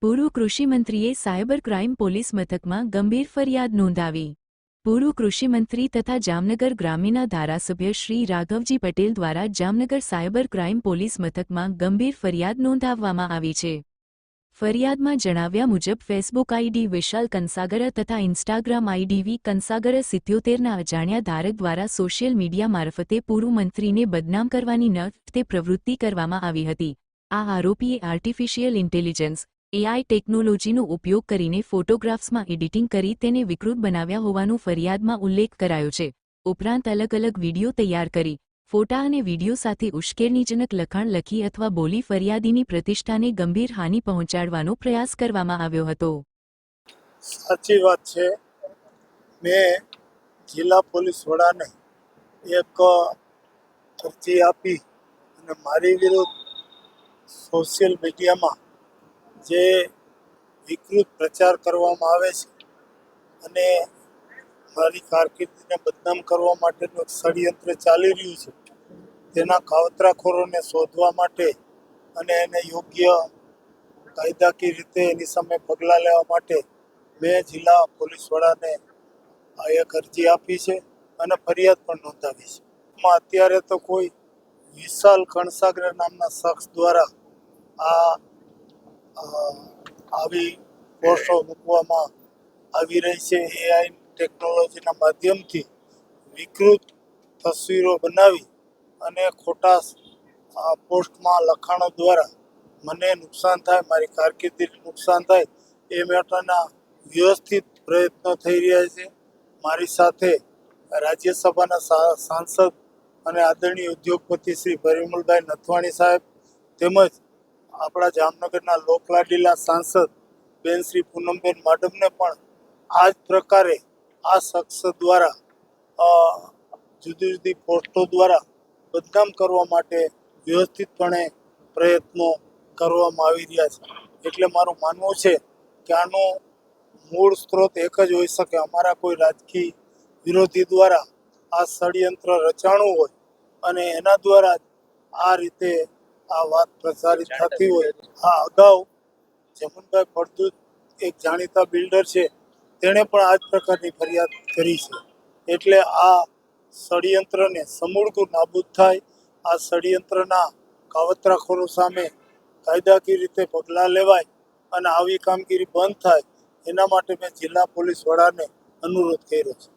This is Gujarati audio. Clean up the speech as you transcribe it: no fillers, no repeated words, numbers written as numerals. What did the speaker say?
પૂર્વ કૃષિમંત્રીએ સાયબર ક્રાઇમ પોલીસ મથકમાં ગંભીર ફરિયાદ નોંધાવી। પૂર્વ કૃષિમંત્રી તથા જામનગર ગ્રામ્યના ધારાસભ્ય શ્રી રાઘવજી પટેલ દ્વારા જામનગર સાયબર ક્રાઇમ પોલીસ મથકમાં ગંભીર ફરિયાદ નોંધાવવામાં આવી છે। ફરિયાદમાં જણાવ્યા મુજબ ફેસબુક આઈડી વિશાલ કંસાગર તથા ઇન્સ્ટાગ્રામ આઈડી વી કંસાગર 77ના અજાણ્યા ધારક દ્વારા સોશિયલ મીડિયા મારફતે પૂર્વ મંત્રીને બદનામ કરવાની નફતે પ્રવૃત્તિ કરવામાં આવી હતી। આ આરોપીએ આર્ટિફિશિયલ ઇન્ટેલિજન્સ એઆઈ ટેકનોલોજીનો ઉપયોગ કરીને ફોટોગ્રાફ્સમાં એડિટિંગ કરી તેને વિકૃત બનાવ્યા હોવાનું ફરિયાદમાં ઉલ્લેખ કરાયો છે। ઉપરાંત અલગ અલગ વિડીયો તૈયાર કરી ફોટા અને વિડીયો સાથે ઉશ્કેરણીજનક લખાણ લખી અથવા બોલી ફરિયાદીની પ્રતિષ્ઠાને ગંભીર હાનિ પહોંચાડવાનો પ્રયાસ કરવામાં આવ્યો હતો। સાચી વાત છે। મેં જિલ્લા પોલીસ વડાને એક અરજી આપી અને મારી વિરુદ્ધ સોશિયલ મીડિયામાં જે વિકૃત પ્રચાર કરવામાં આવે છે અને મારી કારકિર્દીને બદનામ કરવા માટેનું ષડયંત્ર ચાલી રહ્યું છે, તેના કાવતરાખોરોને શોધવા માટે અને એને યોગ્ય કાયદાકીય રીતે એની સામે પગલાં લેવા માટે મેં જિલ્લા પોલીસ વડાને એક અરજી આપી છે અને ફરિયાદ પણ નોંધાવી છે। એમાં અત્યારે તો કોઈ વિશાલ કણસાગર નામના શખ્સ દ્વારા આવી પોસ્ટો મૂકવામાં આવી રહી છે। એઆઈ ટેકનોલોજીના માધ્યમથી વિકૃત તસવીરો બનાવી અને ખોટા પોસ્ટમાં લખાણો દ્વારા મને નુકસાન થાય, મારી કારકિર્દીને નુકસાન થાય એ માટેના વ્યવસ્થિત પ્રયત્નો થઈ રહ્યા છે। મારી સાથે રાજ્યસભાના સાંસદ અને આદરણીય ઉદ્યોગપતિ શ્રી પરિમલભાઈ નથવાણી સાહેબ તેમજ આપણા જામનગરના લોકલાડીલા સાંસદ બેન શ્રી પૂનમબેન માડમને પણ આ જ પ્રકારે આ શખ્સ દ્વારા જુદી જુદી પોસ્ટો દ્વારા બદનામ કરવા માટે વ્યવસ્થિતપણે પ્રયત્નો કરવામાં આવી રહ્યા છે। એટલે મારું માનવું છે કે આનો મૂળ સ્ત્રોત એક જ હોઈ શકે, અમારા કોઈ રાજકીય વિરોધી દ્વારા આ ષડયંત્ર રચાણું હોય અને એના દ્વારા આ રીતે આ વાત પ્રસારિત થતી હોય। આ અગાઉ જમનભાઈ ફળદુ એક જાણીતા બિલ્ડર છે, તેણે પણ આ જ પ્રકારની ફરિયાદ કરી છે। એટલે આ ષડયંત્રને સમૂળગું નાબૂદ થાય, આ ષડયંત્રના કાવતરાખોરો સામે કાયદાકીય રીતે પગલાં લેવાય અને આવી કામગીરી બંધ થાય, એના માટે મેં જિલ્લા પોલીસ વડાને અનુરોધ કર્યો છે।